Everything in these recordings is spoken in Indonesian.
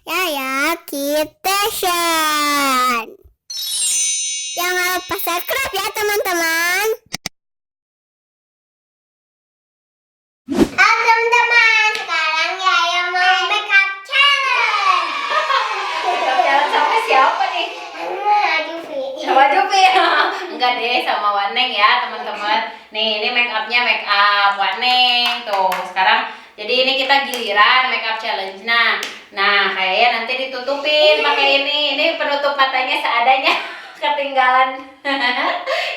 Yaya Kitchen. Jangan lupa subscribe ya teman-teman. Halo teman-teman, sekarang Yaya mau makeup challenge. Jalan sama siapa nih? Juvi. Sama Jupi. Enggak deh, sama Waneng ya teman-teman. Nih, ini make up Waneng. Tuh, sekarang jadi ini kita giliran makeup challenge. Nah, kayaknya nanti ditutupin pakai ini. Ini penutup matanya seadanya. Ketinggalan.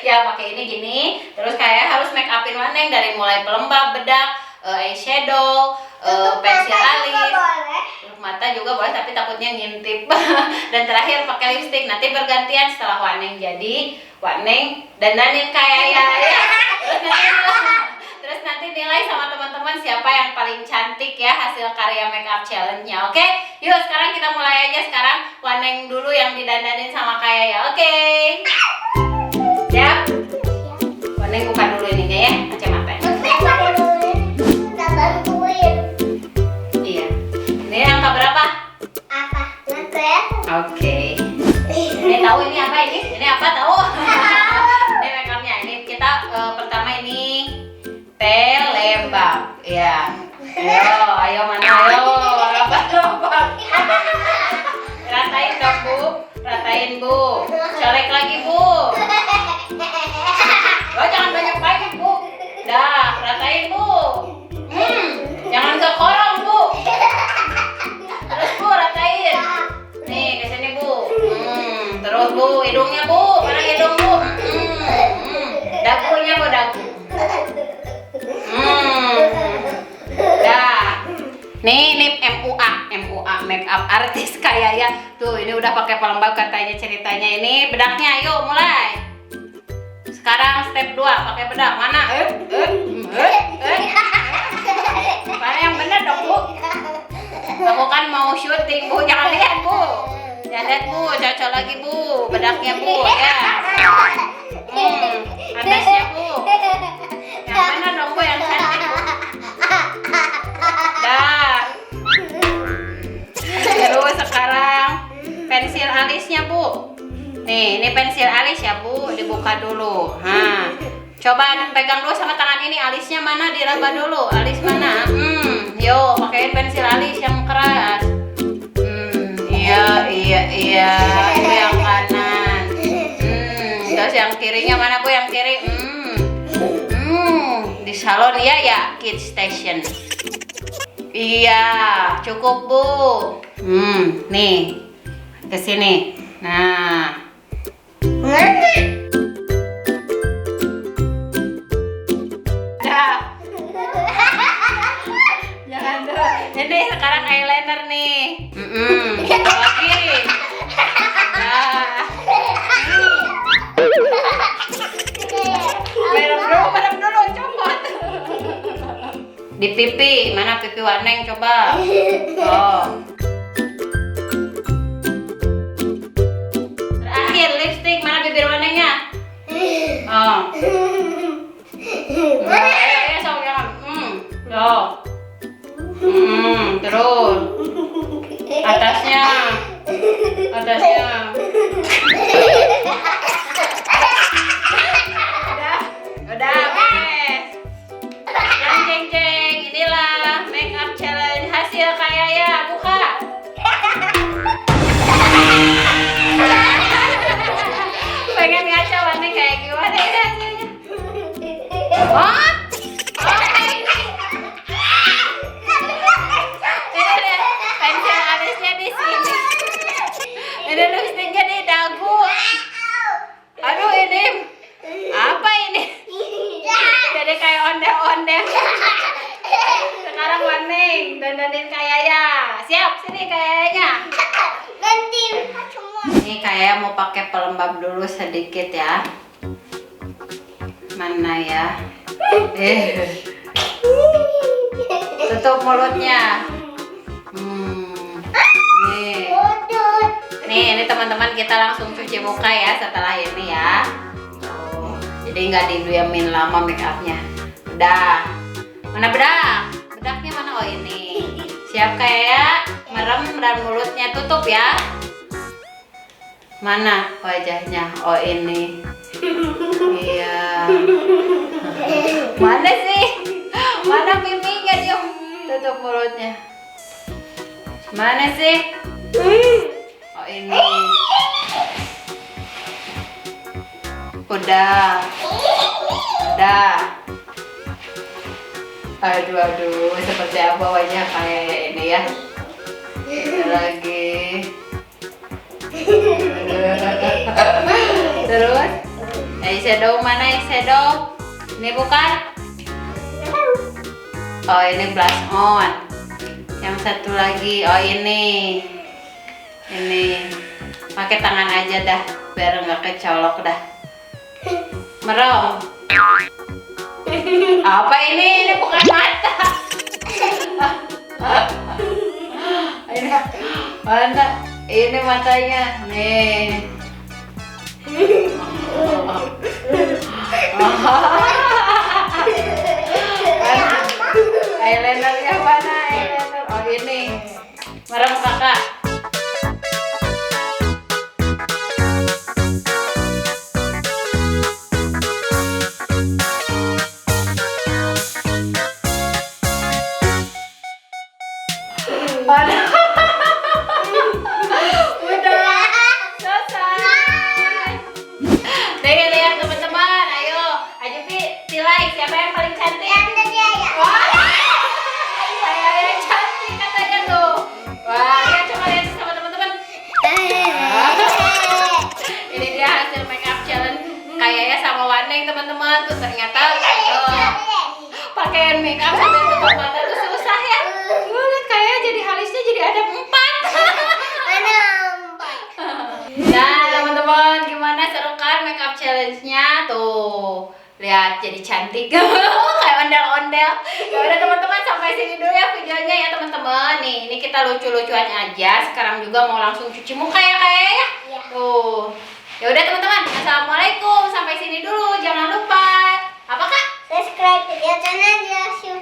Ya, pakai ini gini. Terus kayak harus make upin Waneng dari mulai pelembab, bedak, eyeshadow, pensil alis. Mata juga boleh, tapi takutnya ngintip. Dan terakhir pakai lipstick. Nanti bergantian setelah Waneng jadi Waneng dandanin kayak ya. Terus nanti nilai sama teman-teman siapa yang paling cantik ya hasil karya makeup challenge-nya. Oke? Yuk sekarang kita mulai aja. Sekarang Waneng dulu yang didandanin sama kayak ya. Oke? Siap? Waneng buka dulu ininya ya, kacamatanya. Iya. Ini angka berapa? Apa? Ngetes? Oke. Ini tahu ini apa ini? Ini apa tahu? Ini makeupnya. Ini kita pertama ini pelembab. Ya. Ayo mana ayo. Lembab. Ratain dong Bu. Ratain Bu. Colek lagi Bu. Oh, jangan banyak-banyak Bu. Dah, ratain Bu. Jangan kekorong Bu. Terus Bu ratain. Nih, ke sini Bu. Terus Bu, hidungnya Bu. Mana hidung Bu? Dagunya Bu, dagu. Dah. Nih MUA makeup artis kayak ya. Tuh, ini udah pakai pelembab katanya ceritanya ini. Bedaknya, ayo mulai. Sekarang step 2, pakai bedak. Mana? Mana yang benar dong Bu? Aku kan mau syuting Bu, jangan lihat Bu. Jangan lihat Bu, cocok lagi Bu. Bedaknya Bu, ya. Atasnya Bu. Yang mana dong Bu, yang cantik Bu? Dah. Terus sekarang pensil alisnya Bu. Nih, ini pensil alis ya Bu, dibuka dulu. Coba pegang dulu sama tangan ini, alisnya mana diraba dulu. Alis mana? Yo, pakein pensil alis yang keras. Iya. Itu yang kanan. Terus yang kirinya mana Bu? Yang kiri. Di salon ya Kids Station. Iya, cukup Bu. Nih, ke sini. Nah. Jangan dulu. Ini sekarang eyeliner nih. Lagi. Nah. Merem dulu, copot. Di pipi, mana pipi Waneng coba. Oh. Terakhir lipstick, mana bibir Wanengnya? Oh. Ayo sok jangan. Terus. Atasnya. Udah beres. Jeng. Inilah makeup challenge hasil kayak ya, buka. Pengen ngaca Waneng kayak gimana ya hasilnya? Ini deh, pensil alisnya di sini. Ini lipstiknya di dagu. Aduh ini apa ini? Jadi kayak ondel-ondel. Sekarang Waneng dandanin kayak ya. Siap, sini kayaknya. Ini kayak mau pakai pelembab dulu sedikit ya. Mana ya? Tutup mulutnya. Nih, ini teman-teman kita langsung cuci muka ya setelah ini ya. Jadi nggak didiamin lama make upnya. Udah. Mana bedak? Bedaknya mana? Oh ini. Siap kayak merem dan mulutnya tutup ya. Mana wajahnya? Oh ini. Iya. Mana sih? Mana pipinya dia? Tutup mulutnya. Mana sih? Oh ini. Udah. Aduh, seperti apa wajah kayak ini ya? Ada lagi. Terus, eyeshadow mana eyeshadow? Ini bukan? Oh ini blush on. Yang satu lagi, oh ini. Pakai tangan aja dah, biar nggak kecolok dah. Merem. Apa ini? Ini bukan mata. Ini mana? Ini matanya. Nih. Eyelinernya mana? Eyeliner. Oh ini. Merem kakak. Udah selesai. Lihat teman-teman, ayo tilai siapa yang paling cantik? Wah, saya yang cantik katanya tuh. Wah, lihat coba lihat sama teman-teman. Ini dia hasil makeup challenge kayaknya sama Waneng teman-teman. Tuh ternyata pakaian makeup sampai tutup mata tuh susah ya. Lihat kayaknya jadi halisnya jadi ada 4. Nah teman-teman, gimana seru kan makeup challenge-nya tuh? Lihat jadi cantik kayak ondel-ondel. Ya udah teman-teman, sampai sini dulu ya videonya ya teman-teman. Nih, ini kita lucu-lucuan aja. Sekarang juga mau langsung cuci muka ya kayak ya. Tuh. Ya udah teman-teman, assalamualaikum. Sampai sini dulu. Jangan lupa apa Kak? Subscribe video channel Joshua.